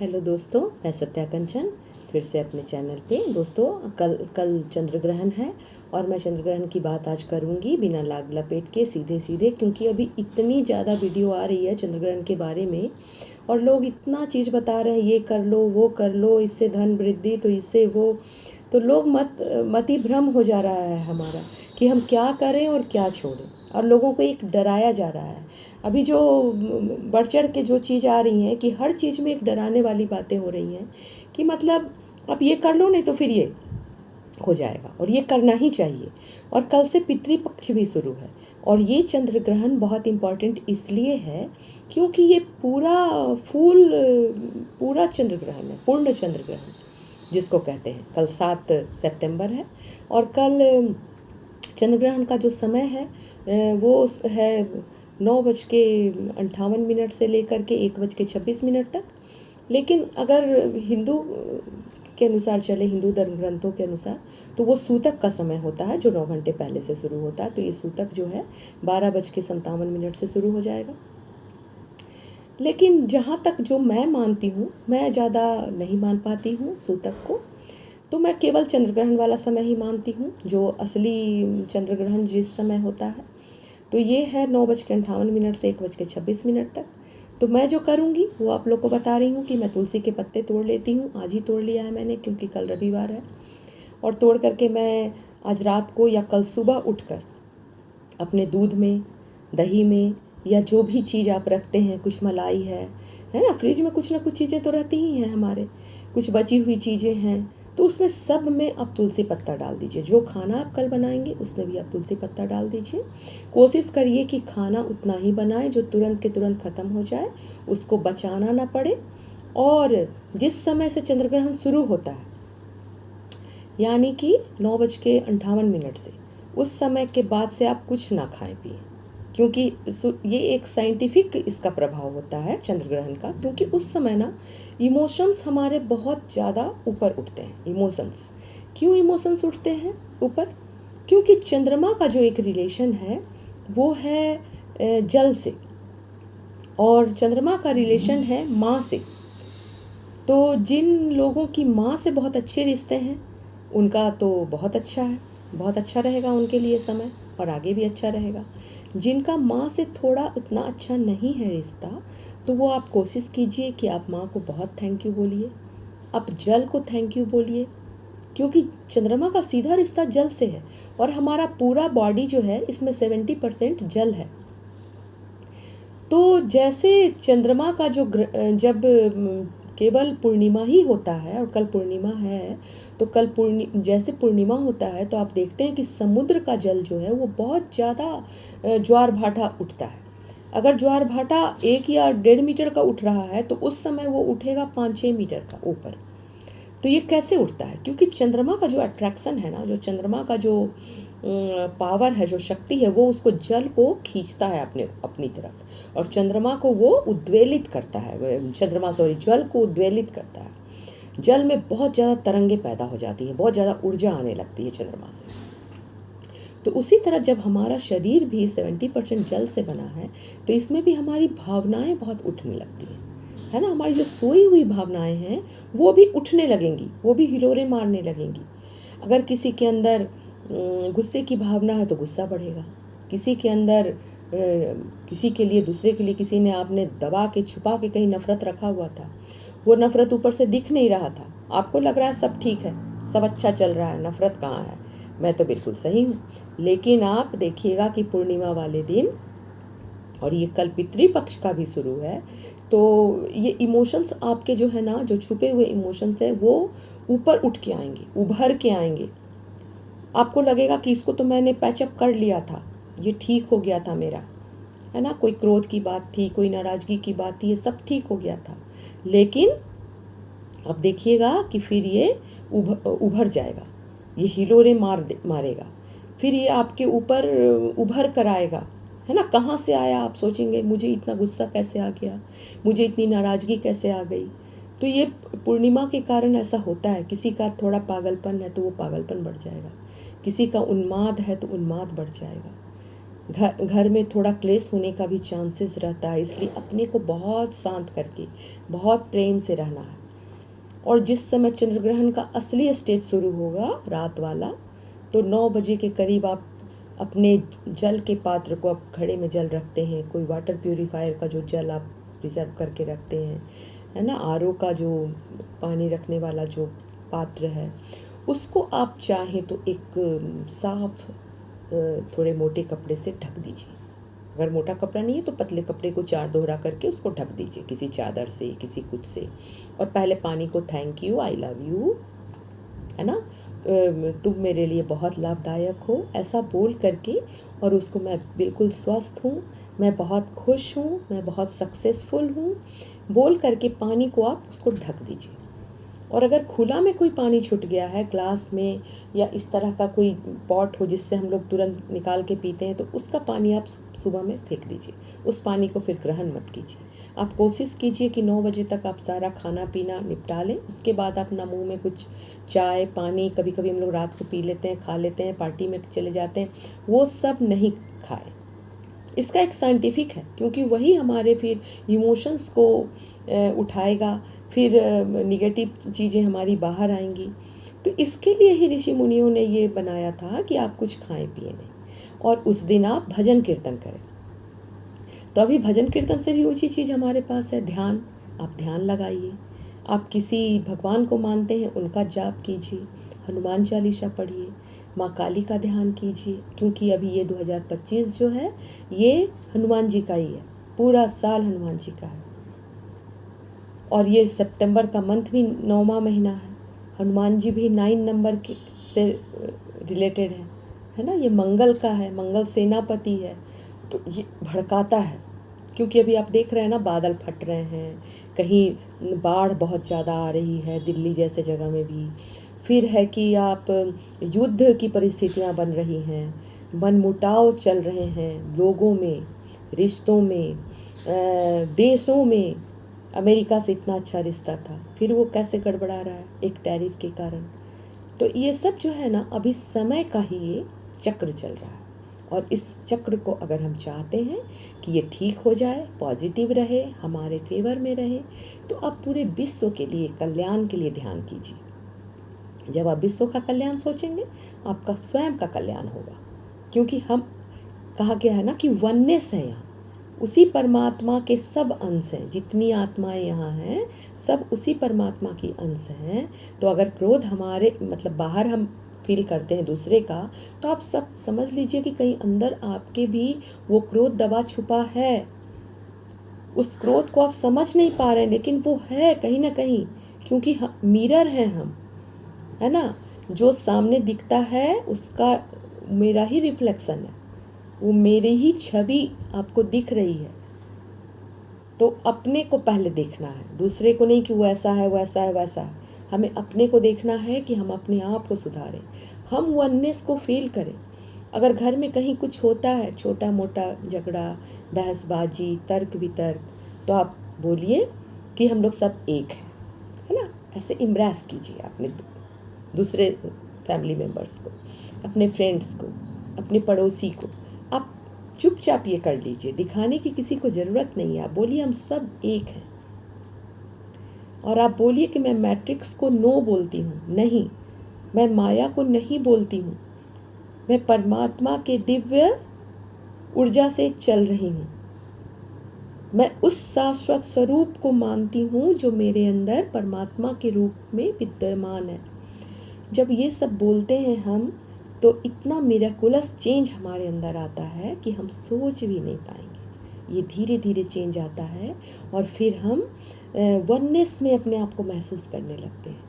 Hello दोस्तों, मैं सत्या कंचन फिर से अपने चैनल पे। दोस्तों, कल चंद्र ग्रहण है और मैं चंद्र ग्रहण की बात आज करूँगी बिना लाग लपेट के, सीधे सीधे, क्योंकि अभी इतनी ज़्यादा वीडियो आ रही है चंद्र ग्रहण के बारे में और लोग इतना चीज़ बता रहे हैं, ये कर लो, वो कर लो, इससे धन वृद्धि, तो इससे वो, तो लोग मति भ्रम हो जा रहा है हमारा कि हम क्या करें और क्या छोड़ें, और लोगों को एक डराया जा रहा है। अभी जो बढ़ चढ़ के जो चीज़ आ रही हैं कि हर चीज़ में एक डराने वाली बातें हो रही हैं कि मतलब आप ये कर लो, नहीं तो फिर ये हो जाएगा और ये करना ही चाहिए। और कल से पितृपक्ष भी शुरू है और ये चंद्र ग्रहण बहुत इम्पॉर्टेंट इसलिए है क्योंकि ये पूरा चंद्र ग्रहण है, पूर्ण चंद्र ग्रहण जिसको कहते हैं। कल 7 सितंबर है और कल चंद्र ग्रहण का जो समय है वो है 9:58 से लेकर के 1:26 तक। लेकिन अगर हिंदू के अनुसार चले, हिंदू धर्म ग्रंथों के अनुसार, तो वो सूतक का समय होता है जो 9 घंटे पहले से शुरू होता है। तो ये सूतक जो है 12:57 से शुरू हो जाएगा। लेकिन जहाँ तक जो मैं मानती हूँ, मैं ज़्यादा नहीं मान पाती हूँ सूतक को, तो मैं केवल चंद्र ग्रहण वाला समय ही मानती हूँ, जो असली चंद्र ग्रहण जिस समय होता है। तो ये है 9:58 से 1:26 तक। तो मैं जो करूँगी वो आप लोग को बता रही हूँ कि मैं तुलसी के पत्ते तोड़ लेती हूँ। आज ही तोड़ लिया है मैंने क्योंकि कल रविवार है। और तोड़ करके मैं आज रात को या कल सुबह उठकर अपने दूध में, दही में, या जो भी चीज़ आप रखते हैं, कुछ मलाई है ना, फ्रिज में कुछ ना कुछ चीज़ें तो रहती ही हैं हमारे, कुछ बची हुई चीज़ें हैं, तो उसमें सब में आप तुलसी पत्ता डाल दीजिए। जो खाना आप कल बनाएंगे उसमें भी आप तुलसी पत्ता डाल दीजिए। कोशिश करिए कि खाना उतना ही बनाएं जो तुरंत के तुरंत ख़त्म हो जाए, उसको बचाना ना पड़े। और जिस समय से चंद्र ग्रहण शुरू होता है यानी कि 9:58 से, उस समय के बाद से आप कुछ ना खाएं पिएं, क्योंकि ये एक साइंटिफिक इसका प्रभाव होता है चंद्र ग्रहण का। क्योंकि उस समय ना इमोशंस हमारे बहुत ज़्यादा ऊपर उठते हैं। इमोशंस क्यों इमोशंस उठते हैं ऊपर? क्योंकि चंद्रमा का जो एक रिलेशन है वो है जल से, और चंद्रमा का रिलेशन है माँ से। तो जिन लोगों की माँ से बहुत अच्छे रिश्ते हैं उनका तो बहुत अच्छा है, बहुत अच्छा रहेगा उनके लिए समय, और आगे भी अच्छा रहेगा। जिनका माँ से थोड़ा उतना अच्छा नहीं है रिश्ता, तो वो आप कोशिश कीजिए कि आप माँ को बहुत थैंक यू बोलिए, आप जल को थैंक यू बोलिए, क्योंकि चंद्रमा का सीधा रिश्ता जल से है और हमारा पूरा बॉडी जो है इसमें 70% जल है। तो जैसे चंद्रमा का जो जब केवल पूर्णिमा ही होता है, और कल पूर्णिमा है, तो कल जैसे पूर्णिमा होता है तो आप देखते हैं कि समुद्र का जल जो है वो बहुत ज़्यादा ज्वार भाटा उठता है। अगर ज्वार भाटा 1 या 1.5 मीटर का उठ रहा है तो उस समय वो उठेगा 5-6 मीटर का ऊपर। तो ये कैसे उठता है? क्योंकि चंद्रमा का जो अट्रैक्शन है ना, जो चंद्रमा का जो पावर है, जो शक्ति है, वो उसको जल को खींचता है अपनी तरफ, और चंद्रमा को वो उद्वेलित करता है। जल को उद्वेलित करता है। जल में बहुत ज़्यादा तरंगे पैदा हो जाती है, बहुत ज़्यादा ऊर्जा आने लगती है चंद्रमा से। तो उसी तरह जब हमारा शरीर भी 70% जल से बना है, तो इसमें भी हमारी भावनाएं बहुत उठने लगती हैं, है ना। हमारी जो सोई हुई भावनाएं हैं वो भी उठने लगेंगी, वो भी हिलोरे मारने लगेंगी। अगर किसी के अंदर गुस्से की भावना है तो गुस्सा बढ़ेगा। किसी के अंदर किसी के लिए, दूसरे के लिए किसी ने, आपने दबा के छुपा के कहीं नफ़रत रखा हुआ था, वो नफ़रत ऊपर से दिख नहीं रहा था, आपको लग रहा है सब ठीक है, सब अच्छा चल रहा है, नफ़रत कहाँ है, मैं तो बिल्कुल सही हूँ। लेकिन आप देखिएगा कि पूर्णिमा वाले दिन, और ये कल पितृपक्ष का भी शुरू है, तो ये इमोशंस आपके जो है ना, जो छुपे हुए इमोशंस है वो ऊपर उठ के आएंगे, उभर के आएंगे। आपको लगेगा कि इसको तो मैंने पैचअप कर लिया था, ये ठीक हो गया था मेरा, है ना। कोई क्रोध की बात थी, कोई नाराज़गी की बात थी, ये सब ठीक हो गया था। लेकिन अब देखिएगा कि फिर ये उभर जाएगा, ये हिलोरे मारेगा, फिर ये आपके ऊपर उभर कर आएगा, है ना। कहाँ से आया आप सोचेंगे, मुझे इतना गुस्सा कैसे आ गया, मुझे इतनी नाराज़गी कैसे आ गई। तो ये पूर्णिमा के कारण ऐसा होता है। किसी का थोड़ा पागलपन है तो वो पागलपन बढ़ जाएगा, किसी का उन्माद है तो उन्माद बढ़ जाएगा। घर में थोड़ा क्लेश होने का भी चांसेस रहता है, इसलिए अपने को बहुत शांत करके बहुत प्रेम से रहना है। और जिस समय चंद्र ग्रहण का असली स्टेज शुरू होगा रात वाला, तो 9 बजे के करीब आप अपने जल के पात्र को, आप घड़े में जल रखते हैं, कोई वाटर प्यूरीफायर का जो जल आप रिजर्व करके रखते हैं, है ना, आरओ का जो पानी रखने वाला जो पात्र है, उसको आप चाहें तो एक साफ थोड़े मोटे कपड़े से ढक दीजिए। अगर मोटा कपड़ा नहीं है तो पतले कपड़े को 4 दोहरा करके उसको ढक दीजिए, किसी चादर से, किसी कुछ से। और पहले पानी को thank you, I love you, है ना, तुम मेरे लिए बहुत लाभदायक हो, ऐसा बोल करके, और उसको मैं बिल्कुल स्वस्थ हूँ, मैं बहुत खुश हूँ, मैं बहुत सक्सेसफुल हूँ, बोल करके पानी को आप उसको ढक दीजिए। और अगर खुला में कोई पानी छूट गया है ग्लास में, या इस तरह का कोई पॉट हो जिससे हम लोग तुरंत निकाल के पीते हैं, तो उसका पानी आप सुबह में फेंक दीजिए। उस पानी को फिर ग्रहण मत कीजिए। आप कोशिश कीजिए कि 9 बजे तक आप सारा खाना पीना निपटा लें। उसके बाद अपना मुंह में कुछ चाय पानी, कभी कभी हम लोग रात को पी लेते हैं, खा लेते हैं, पार्टी में चले जाते हैं, वो सब नहीं खाएं। इसका एक साइंटिफिक है, क्योंकि वही हमारे फिर इमोशंस को उठाएगा, फिर निगेटिव चीज़ें हमारी बाहर आएंगी। तो इसके लिए ही ऋषि मुनियों ने ये बनाया था कि आप कुछ खाएं पिए नहीं, और उस दिन आप भजन कीर्तन करें। तो अभी भजन कीर्तन से भी ऊंची चीज़ हमारे पास है ध्यान। आप ध्यान लगाइए, आप किसी भगवान को मानते हैं उनका जाप कीजिए, हनुमान चालीसा पढ़िए, माँ काली का ध्यान कीजिए, क्योंकि अभी ये 2025 जो है ये हनुमान जी का ही है, पूरा साल हनुमान जी का है। और ये सितंबर का मंथ भी 9वां महीना है, हनुमान जी भी 9 नंबर के से रिलेटेड है ना, ये मंगल का है, मंगल सेनापति है, तो ये भड़काता है। क्योंकि अभी आप देख रहे हैं ना, बादल फट रहे हैं, कहीं बाढ़ बहुत ज़्यादा आ रही है दिल्ली जैसे जगह में भी, फिर है कि आप युद्ध की परिस्थितियां बन रही हैं, मनमुटाव चल रहे हैं लोगों में, रिश्तों में, देशों में। अमेरिका से इतना अच्छा रिश्ता था, फिर वो कैसे गड़बड़ा रहा है एक टैरिफ के कारण। तो ये सब जो है ना, अभी समय का ही ये चक्र चल रहा है, और इस चक्र को अगर हम चाहते हैं कि ये ठीक हो जाए, पॉजिटिव रहे, हमारे फेवर में रहे, तो आप पूरे विश्व के लिए, कल्याण के लिए ध्यान कीजिए। जब आप विश्व का कल्याण सोचेंगे, आपका स्वयं का कल्याण होगा। क्योंकि हम, कहा गया है ना कि वननेस है यहाँ, उसी परमात्मा के सब अंश हैं, जितनी आत्माएं यहाँ हैं सब उसी परमात्मा की अंश हैं। तो अगर क्रोध हमारे मतलब बाहर हम फील करते हैं दूसरे का, तो आप सब समझ लीजिए कि कहीं अंदर आपके भी वो क्रोध दबा छुपा है। उस क्रोध को आप समझ नहीं पा रहे हैं, लेकिन वो है कहीं ना कहीं, क्योंकि मिरर हैं हम, है ना, जो सामने दिखता है उसका मेरा ही रिफ्लेक्शन है, वो मेरी ही छवि आपको दिख रही है। तो अपने को पहले देखना है, दूसरे को नहीं कि वो ऐसा है वैसा है वैसा है। हमें अपने को देखना है कि हम अपने आप को सुधारें, हम वननेस को फील करें। अगर घर में कहीं कुछ होता है, छोटा मोटा झगड़ा, बहसबाजी, तर्क वितर्क, तो आप बोलिए कि हम लोग सब एक हैं, है ना, ऐसे इम्ब्रेस कीजिए अपने दूसरे फैमिली मेम्बर्स को, अपने फ्रेंड्स को, अपने पड़ोसी को। आप चुपचाप ये कर लीजिए, दिखाने की किसी को ज़रूरत नहीं है। आप बोलिए हम सब एक हैं, और आप बोलिए कि मैं मैट्रिक्स को नो बोलती हूँ, नहीं, मैं माया को नहीं बोलती हूँ, मैं परमात्मा के दिव्य ऊर्जा से चल रही हूँ, मैं उस शाश्वत स्वरूप को मानती हूँ जो मेरे अंदर परमात्मा के रूप में विद्यमान है। जब ये सब बोलते हैं हम, तो इतना मिरेकुलस चेंज हमारे अंदर आता है कि हम सोच भी नहीं पाएंगे। ये धीरे धीरे चेंज आता है, और फिर हम वननेस में अपने आप को महसूस करने लगते हैं।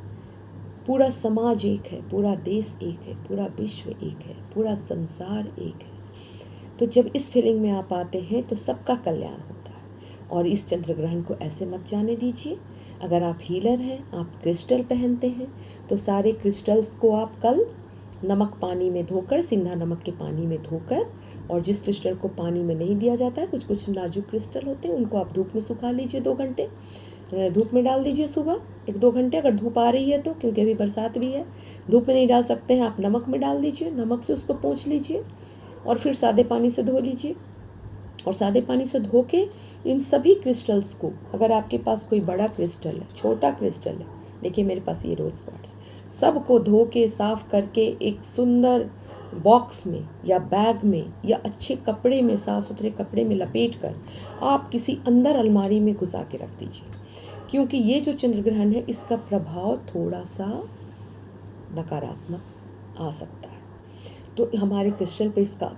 पूरा समाज एक है, पूरा देश एक है, पूरा विश्व एक है, पूरा संसार एक है। तो जब इस फीलिंग में आप आते हैं तो सबका कल्याण होता है। और इस चंद्र ग्रहण को ऐसे मत जाने दीजिए। अगर आप हीलर हैं, आप क्रिस्टल पहनते हैं, तो सारे क्रिस्टल्स को आप कल नमक पानी में धोकर, सिंधा नमक के पानी में धोकर, और जिस क्रिस्टल को पानी में नहीं दिया जाता है, कुछ कुछ नाजुक क्रिस्टल होते हैं, उनको आप धूप में सुखा लीजिए, 2 घंटे धूप में डाल दीजिए सुबह 1-2 घंटे, अगर धूप आ रही है तो, क्योंकि अभी बरसात भी है। धूप में नहीं डाल सकते हैं आप, नमक में डाल दीजिए, नमक से उसको पोंछ लीजिए, और फिर सादे पानी से धो लीजिए। और सादे पानी से धो के इन सभी क्रिस्टल्स को, अगर आपके पास कोई बड़ा क्रिस्टल है, छोटा क्रिस्टल है, देखिए मेरे पास ये रोज़ क्वार्ट्ज, सबको धो के साफ़ करके एक सुंदर बॉक्स में या बैग में या अच्छे कपड़े में, साफ़ सुथरे कपड़े में लपेट कर आप किसी अंदर अलमारी में घुसा के रख दीजिए। क्योंकि ये जो चंद्र ग्रहण है, इसका प्रभाव थोड़ा सा नकारात्मक आ सकता है, तो हमारे क्रिस्टल पे इसका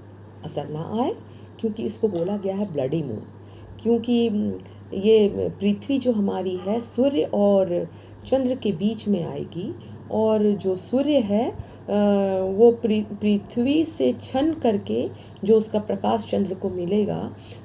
असर ना आए, क्योंकि इसको बोला गया है ब्लडी मून। क्योंकि ये पृथ्वी जो हमारी है सूर्य और चंद्र के बीच में आएगी, और जो सूर्य है वो पृथ्वी से छन करके जो उसका प्रकाश चंद्र को मिलेगा,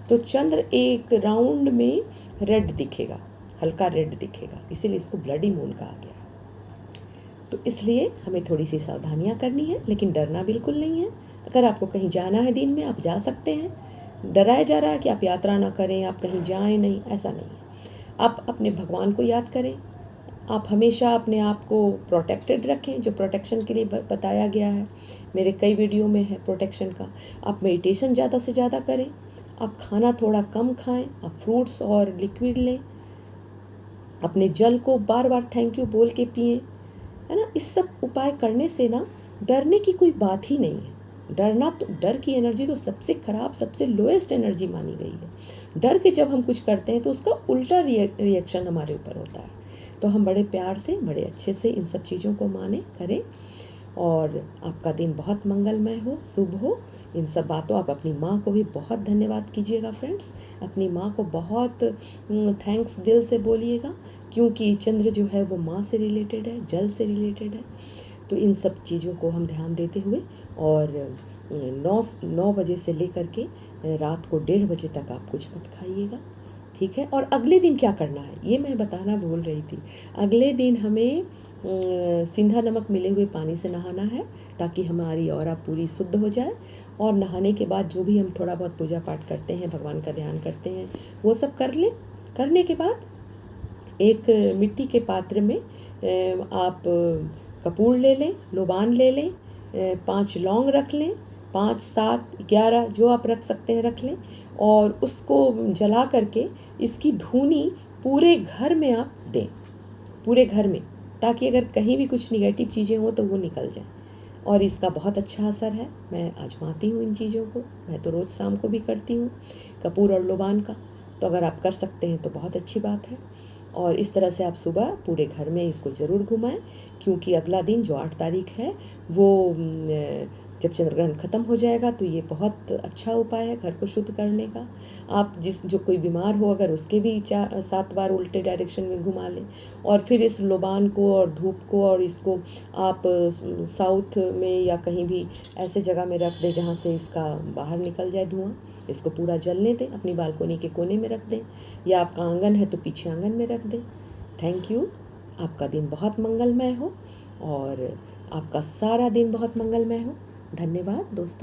तो चंद्र एक राउंड में रेड दिखेगा, हल्का रेड दिखेगा, इसीलिए इसको ब्लडी मून कहा गया है। तो इसलिए हमें थोड़ी सी सावधानियां करनी है, लेकिन डरना बिल्कुल नहीं है। अगर आपको कहीं जाना है दिन में, आप जा सकते हैं। डराया जा रहा है कि आप यात्रा ना करें, आप कहीं जाएं नहीं, ऐसा नहीं है। आप अपने भगवान को याद करें, आप हमेशा अपने आप को प्रोटेक्टेड रखें, जो प्रोटेक्शन के लिए बताया गया है, मेरे कई वीडियो में है प्रोटेक्शन का। आप मेडिटेशन ज़्यादा से ज़्यादा करें, आप खाना थोड़ा कम खाएं, आप फ्रूट्स और लिक्विड लें, अपने जल को बार बार थैंक यू बोल के पिएं, है ना। इस सब उपाय करने से ना डरने की कोई बात ही नहीं है। डरना तो, डर की एनर्जी तो सबसे खराब, सबसे लोएस्ट एनर्जी मानी गई है। डर के जब हम कुछ करते हैं तो उसका उल्टा रिएक्शन हमारे ऊपर होता है। तो हम बड़े प्यार से, बड़े अच्छे से इन सब चीज़ों को माने, करें, और आपका दिन बहुत मंगलमय हो, शुभ हो। इन सब बातों, आप अपनी माँ को भी बहुत धन्यवाद कीजिएगा फ्रेंड्स, अपनी माँ को बहुत थैंक्स दिल से बोलिएगा, क्योंकि चंद्र जो है वो माँ से रिलेटेड है, जल से रिलेटेड है। तो इन सब चीज़ों को हम ध्यान देते हुए, और 9 बजे से लेकर के रात को 1:30 बजे तक आप कुछ मत खाइएगा, ठीक है। और अगले दिन क्या करना है ये मैं बताना भूल रही थी। अगले दिन हमें सिंधा नमक मिले हुए पानी से नहाना है, ताकि हमारी ऑरा पूरी शुद्ध हो जाए। और नहाने के बाद जो भी हम थोड़ा बहुत पूजा पाठ करते हैं, भगवान का ध्यान करते हैं, वो सब कर लें। करने के बाद एक मिट्टी के पात्र में आप कपूर ले लें, लोबान ले लें, 5 लौंग रख लें, 5, 7, 11 जो आप रख सकते हैं रख लें, और उसको जला करके इसकी धूनी पूरे घर में आप दें, पूरे घर में, ताकि अगर कहीं भी कुछ निगेटिव चीज़ें हो तो वो निकल जाए। और इसका बहुत अच्छा असर है, मैं आजमाती हूँ इन चीज़ों को, मैं तो रोज़ शाम को भी करती हूँ कपूर और लोबान का। तो अगर आप कर सकते हैं तो बहुत अच्छी बात है। और इस तरह से आप सुबह पूरे घर में इसको ज़रूर घुमाएं, क्योंकि अगला दिन जो 8 तारीख है वो जब चंद्रग्रहण ख़त्म हो जाएगा, तो ये बहुत अच्छा उपाय है घर को शुद्ध करने का। आप जो कोई बीमार हो, अगर उसके भी 7 बार उल्टे डायरेक्शन में घुमा लें, और फिर इस लोबान को और धूप को और इसको आप साउथ में या कहीं भी ऐसे जगह में रख दें जहाँ से इसका बाहर निकल जाए धुआं। इसको पूरा जलने दें, अपनी बालकोनी के कोने में रख दें, या आपका आंगन है तो पीछे आंगन में रख दें। Thank you. आपका दिन बहुत मंगलमय हो, और आपका सारा दिन बहुत मंगलमय हो। धन्यवाद दोस्तों।